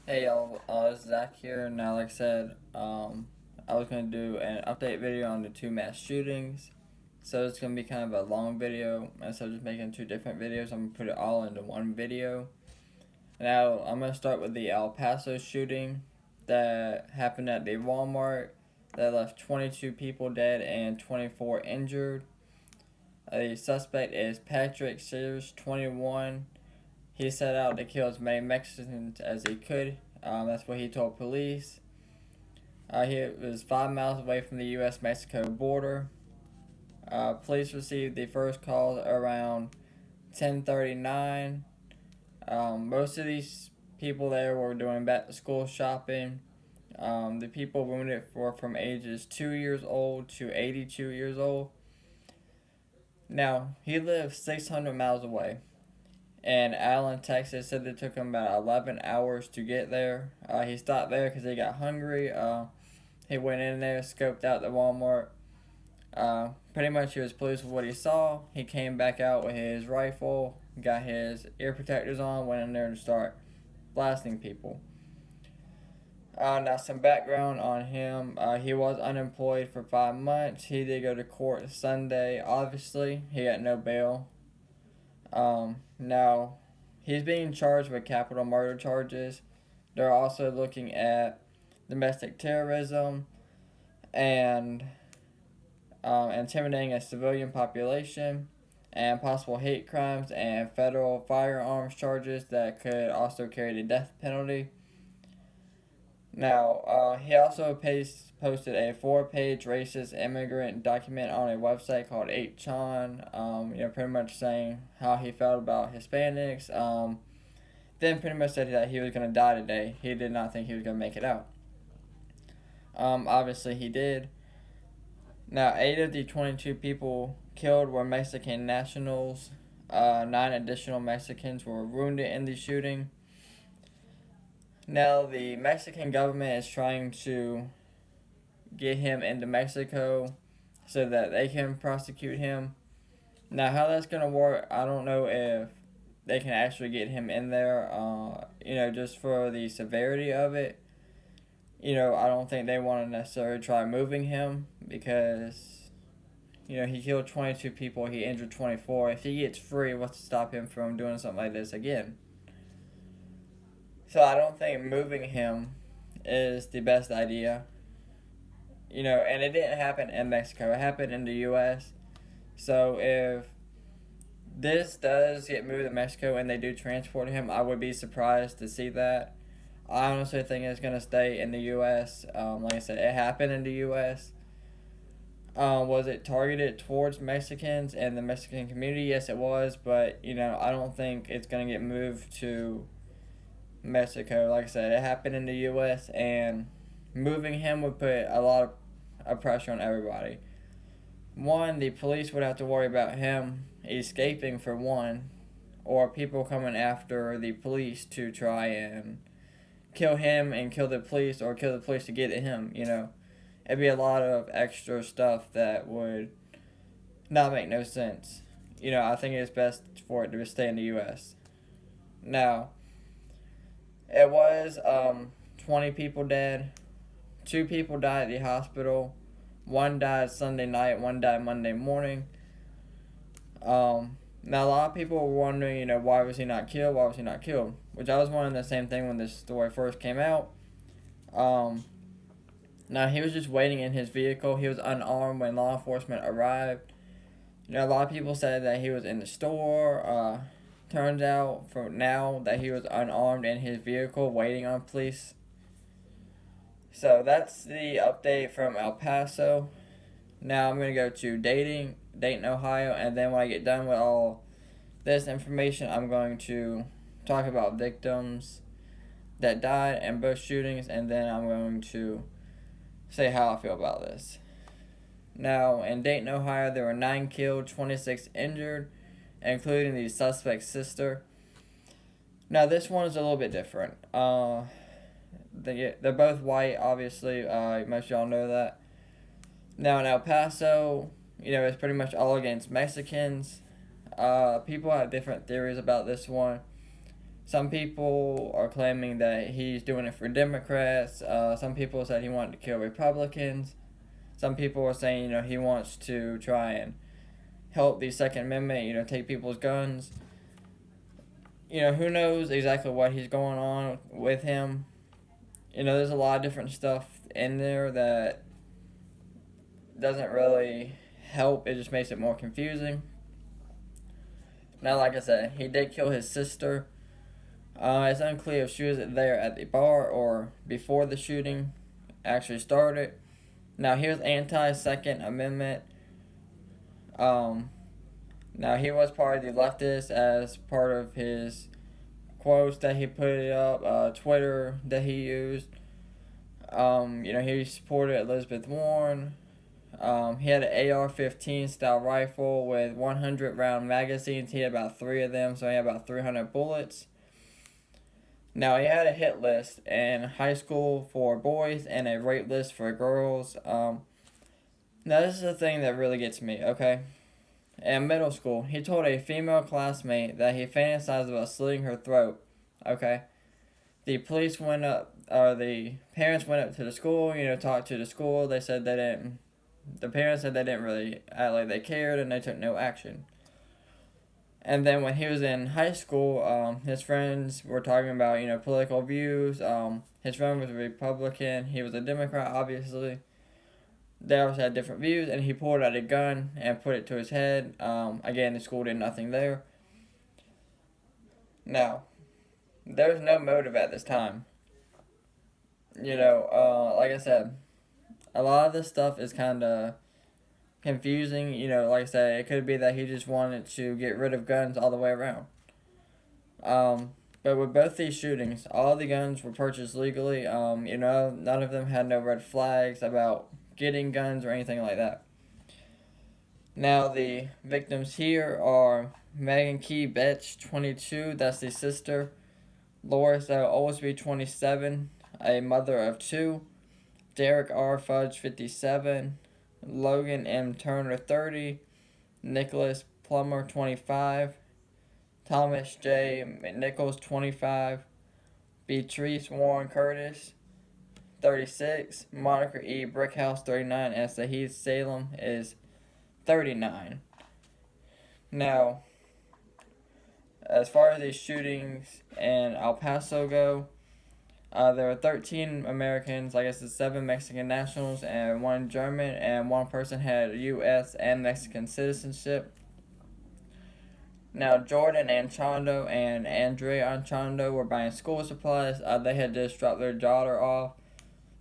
Hey y'all, it's Zach here. Now, like I said, I was going to do an update video on the two mass shootings. So it's going to be kind of a long video. Instead of just making two different videos, I'm going to put it all into one video. Now, I'm going to start with the El Paso shooting that happened at the Walmart that left 22 people dead and 24 injured. The suspect is Patrick Sears, 21. He set out to kill as many Mexicans as he could. That's what he told police. He was 5 miles away from the U.S.-Mexico border. Police received the first call around 10:39. Most of these people there were doing back-to-school shopping. The people wounded were from ages 2 years old to 82 years old. Now, he lived 600 miles away. And Allen, Texas, said it took him about 11 hours to get there. He stopped there because he got hungry. He went in there, scoped out the Walmart. Pretty much he was pleased with what he saw. He came back out with his rifle, got his ear protectors on, went in there to start blasting people. Now some background on him. He was unemployed for 5 months. He did go to court Sunday. Obviously, he got no bail. Now, he's being charged with capital murder charges. They're also looking at domestic terrorism and intimidating a civilian population and possible hate crimes and federal firearms charges that could also carry the death penalty. Now, he also posted a 4-page racist immigrant document on a website called 8chan, pretty much saying how he felt about Hispanics. Then pretty much said that he was going to die today. He did not think he was going to make it out. Obviously, he did. Now, 8 of the 22 people killed were Mexican nationals. 9 additional Mexicans were wounded in the shooting. Now, the Mexican government is trying to get him into Mexico so that they can prosecute him. Now, how that's going to work, I don't know if they can actually get him in there, just for the severity of it. I don't think they want to necessarily try moving him because, he killed 22 people, he injured 24. If he gets free, what's to stop him from doing something like this again? So I don't think moving him is the best idea. And it didn't happen in Mexico. It happened in the U.S. So if this does get moved to Mexico and they do transport him, I would be surprised to see that. I honestly think it's going to stay in the U.S. Like I said, it happened in the U.S. Was it targeted towards Mexicans and the Mexican community? Yes, it was. But, I don't think it's going to get moved to Mexico. Like I said, it happened in the U.S. and moving him would put a lot of pressure on everybody. One, the police would have to worry about him escaping for one, or people coming after the police to try and kill him and kill the police, or kill the police to get at him. It'd be a lot of extra stuff that would not make no sense. I think it's best for it to stay in the U.S. Now, it was 20 people dead. 2 people died at the hospital. 1 died Sunday night. 1 died Monday morning. Now, a lot of people were wondering, why was he not killed? Why was he not killed? Which I was wondering the same thing when this story first came out. Now, he was just waiting in his vehicle. He was unarmed when law enforcement arrived. A lot of people said that he was in the store. Turns out for now that he was unarmed in his vehicle waiting on police. So that's the update from El Paso. Now I'm going to go to Dayton, Ohio, and then when I get done with all this information, I'm going to talk about victims that died in both shootings, and then I'm going to say how I feel about this. Now, in Dayton, Ohio, there were 9 killed, 26 injured, including the suspect's sister. Now, this one is a little bit different. They're both white, obviously. Most of y'all know that. Now, in El Paso, it's pretty much all against Mexicans. People have different theories about this one. Some people are claiming that he's doing it for Democrats. Some people said he wanted to kill Republicans. Some people are saying, he wants to try and help the Second Amendment, take people's guns. Who knows exactly what he's going on with him. There's a lot of different stuff in there that doesn't really help. It just makes it more confusing. Now, like I said, he did kill his sister. It's unclear if she was there at the bar or before the shooting actually started. Now, he was anti-Second Amendment. Now, he was part of the leftists as part of his quotes that he put up, Twitter that he used. He supported Elizabeth Warren. He had an AR-15 style rifle with 100 round magazines. He had about 3 of them, so he had about 300 bullets. Now, he had a hit list in high school for boys and a rape list for girls. Now, this is the thing that really gets me, okay? In middle school, he told a female classmate that he fantasized about slitting her throat, okay? The parents went up to the school, talked to the school. They said the parents said they didn't really act like they cared, and they took no action. And then when he was in high school, his friends were talking about, political views. His friend was a Republican. He was a Democrat, obviously. They also had different views, and he pulled out a gun and put it to his head. Again, the school did nothing there. Now, there's no motive at this time. Like I said, a lot of this stuff is kind of confusing. Like I said, it could be that he just wanted to get rid of guns all the way around. But with both these shootings, all the guns were purchased legally. None of them had no red flags about getting guns or anything like that. Now, the victims here are Megan Key Betch, 22, that's the sister. Loris Olsby, 27, a mother of 2. Derek R. Fudge, 57. Logan M. Turner, 30. Nicholas Plummer, 25. Thomas J. McNichols, 25. Beatrice Warren Curtis, 36. Monica E. Brickhouse, 39. And Sahid Salem is 39. Now, as far as these shootings in El Paso go, there were 13 Americans, I guess it's 7 Mexican nationals, and 1 German, and 1 person had U.S. and Mexican citizenship. Now, Jordan Anchondo and Andrea Anchondo were buying school supplies. They had just dropped their daughter off,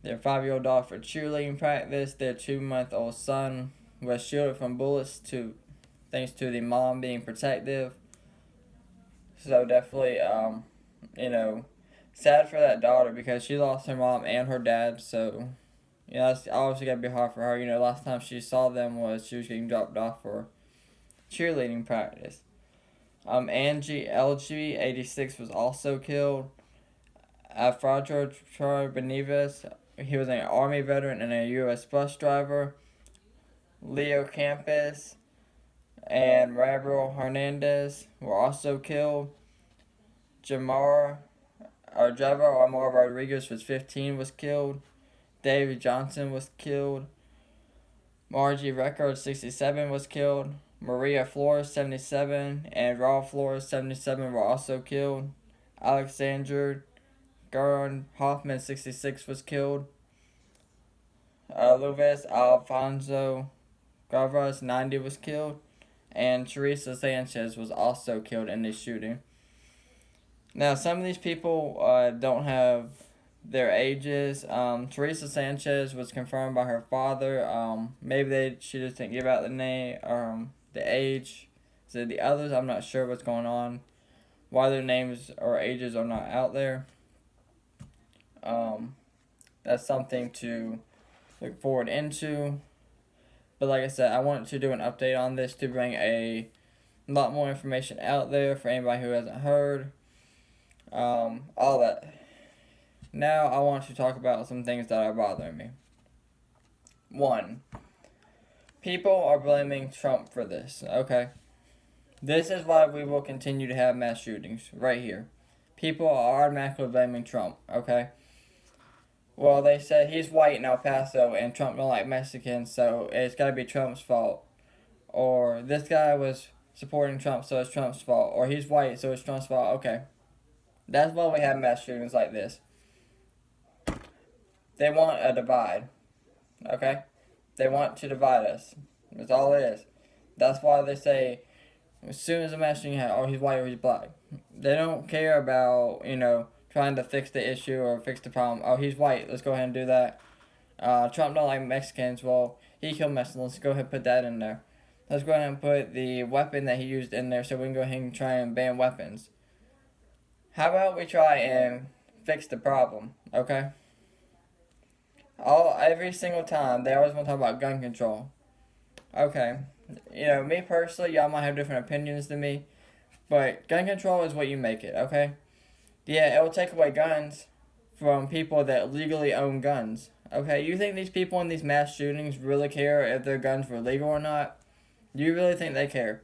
their 5-year-old daughter, for cheerleading practice. Their 2-month-old son was shielded from bullets thanks to the mom being protective. So definitely, sad for that daughter because she lost her mom and her dad. So, it's obviously got to be hard for her. Last time she saw them was she was getting dropped off for cheerleading practice. Angie LG, 86, was also killed. Alfredo Benitez, he was an Army veteran and a U.S. bus driver. Leo Campos and Rabriel Hernandez were also killed. Trevor Amor Rodriguez was 15, was killed. David Johnson was killed. Margie Record, 67, was killed. Maria Flores, 77, and Raul Flores, 77, were also killed. Alexander Garon Hoffman, 66, was killed. Luis Alfonso Gavras, 90, was killed. And Teresa Sanchez was also killed in this shooting. Now, some of these people don't have their ages. Teresa Sanchez was confirmed by her father. Maybe she just didn't give out the name, the age. So the others, I'm not sure what's going on, why their names or ages are not out there. That's something to look forward into. But like I said, I wanted to do an update on this to bring a lot more information out there for anybody who hasn't heard. All that. Now I want to talk about some things that are bothering me. 1. People are blaming Trump for this, okay? This is why we will continue to have mass shootings, right here. people are automatically blaming Trump, okay? Well, they said he's white in El Paso and Trump don't like Mexicans, so it's gotta be Trump's fault. Or this guy was supporting Trump, so it's Trump's fault. Or he's white, so it's Trump's fault. Okay. That's why we have mass shootings like this. They want a divide, okay? They want to divide us. That's all it is. That's why they say as soon as a mass shooting happens, oh, he's white or he's black. They don't care about, trying to fix the issue or fix the problem. Oh, he's white. Let's go ahead and do that. Trump don't like Mexicans. Well, he killed Mexicans. Let's go ahead and put that in there. Let's go ahead and put the weapon that he used in there so we can go ahead and try and ban weapons. How about we try and fix the problem, okay? Every single time, they always want to talk about gun control. Okay. Me personally, y'all might have different opinions than me, but gun control is what you make it, okay? Yeah, it will take away guns from people that legally own guns. Okay, you think these people in these mass shootings really care if their guns were legal or not? Do you really think they care?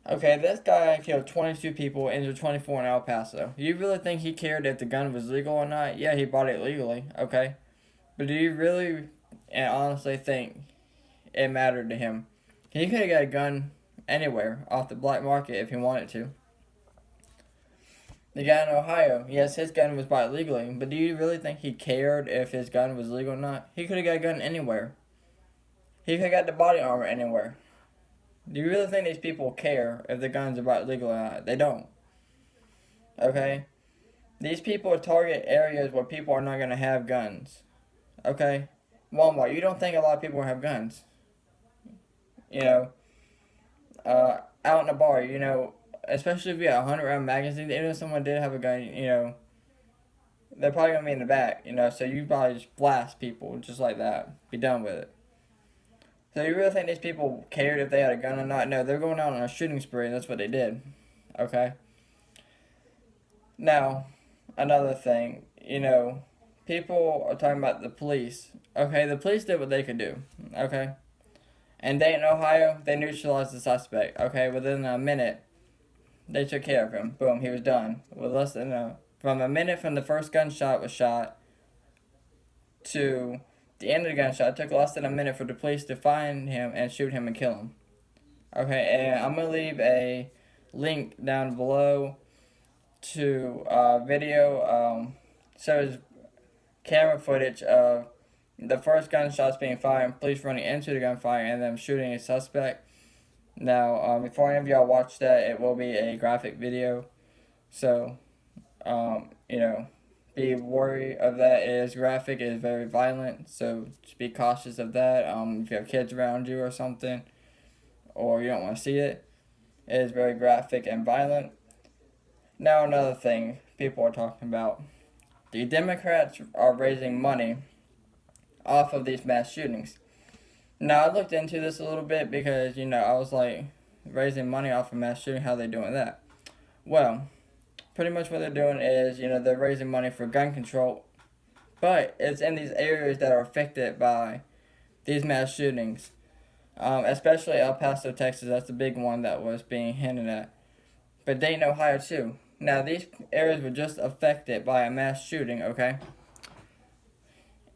Okay, this guy killed 22 people, injured 24 in El Paso. Do you really think he cared if the gun was legal or not? Yeah, he bought it legally, okay? But do you really and honestly think it mattered to him? He could have got a gun anywhere off the black market if he wanted to. The guy in Ohio, yes, his gun was bought legally, but do you really think he cared if his gun was legal or not? He could have got a gun anywhere. He could have got the body armor anywhere. Do you really think these people care if the guns are bought legal or not? They don't. Okay? These people target areas where people are not going to have guns. Okay? Walmart, you don't think a lot of people have guns. Out in a bar, especially if you have a 100-round magazine, even if someone did have a gun, they're probably going to be in the back, so you probably just blast people just like that. Be done with it. So you really think these people cared if they had a gun or not? No, they're going out on a shooting spree, and that's what they did. Okay? Now, another thing, people are talking about the police. Okay, the police did what they could do. Okay? And Dayton, Ohio, they neutralized the suspect. Okay, within a minute, they took care of him. Boom, he was done. With less than from a minute from the first gunshot was shot to the end of the gunshot, it took less than a minute for the police to find him and shoot him and kill him. Okay, and I'm going to leave a link down below to video, shows camera footage of the first gunshots being fired, police running into the gunfire, and them shooting a suspect. Now, before any of y'all watch that, it will be a graphic video. So, be wary of that. It is graphic, it is very violent, so just be cautious of that. If you have kids around you or something, or you don't want to see it, it is very graphic and violent. Now, another thing people are talking about. The Democrats are raising money off of these mass shootings. Now, I looked into this a little bit because, I was like, raising money off of mass shooting, how they doing that? Well, pretty much what they're doing is, they're raising money for gun control, but it's in these areas that are affected by these mass shootings, especially El Paso, Texas. That's the big one that was being hinted at. But Dayton, Ohio, too. Now, these areas were just affected by a mass shooting, okay?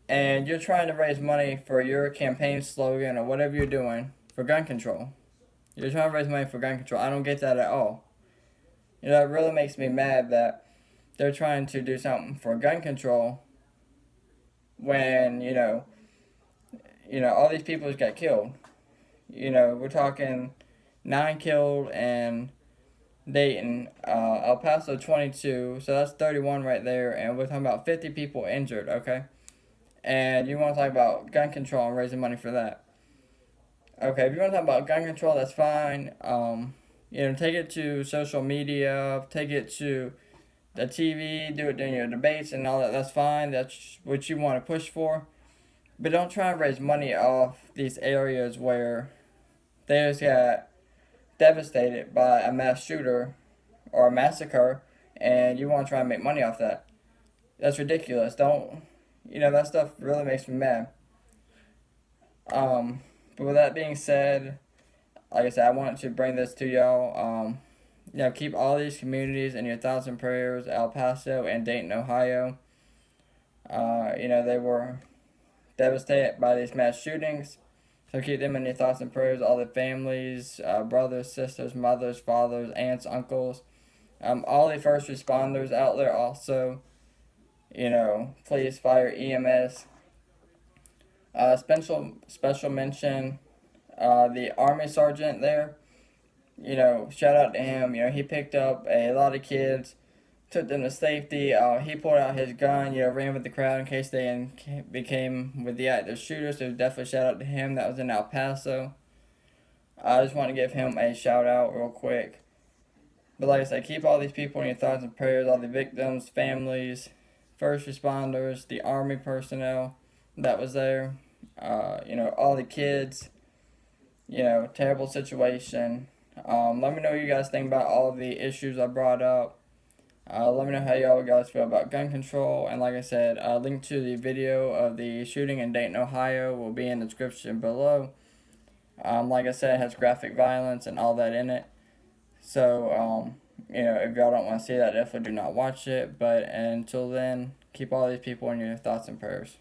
And you're trying to raise money for your campaign slogan or whatever you're doing for gun control. You're trying to raise money for gun control. I don't get that at all. It really makes me mad that they're trying to do something for gun control when, all these people just got killed. We're talking 9 killed in Dayton, El Paso 22, so that's 31 right there, and we're talking about 50 people injured, okay? And you want to talk about gun control and raising money for that. Okay, if you want to talk about gun control, that's fine. Take it to social media, take it to the TV, do it during your debates and all that. That's fine. That's what you want to push for. But don't try and raise money off these areas where they just got devastated by a mass shooter or a massacre, and you want to try and make money off that. That's ridiculous. Don't, that stuff really makes me mad. But with that being said, like I said, I wanted to bring this to y'all. keep all these communities in your thoughts and prayers. El Paso and Dayton, Ohio. They were devastated by these mass shootings. So keep them in your thoughts and prayers. All the families, brothers, sisters, mothers, fathers, aunts, uncles, all the first responders out there also. Police, fire, EMS. Special mention, the Army sergeant there. Shout out to him. He picked up a lot of kids, took them to safety. He pulled out his gun, ran with the crowd in case they became with the active shooters. So definitely shout out to him. That was in El Paso. I just want to give him a shout out real quick. But like I said, keep all these people in your thoughts and prayers, all the victims, families, first responders, the Army personnel that was there, all the kids, terrible situation. Let me know what you guys think about all of the issues I brought up. Let me know how y'all guys feel about gun control. And like I said, a link to the video of the shooting in Dayton, Ohio will be in the description below. Like I said, it has graphic violence and all that in it. So, if y'all don't want to see that, definitely do not watch it. But until then, keep all these people in your thoughts and prayers.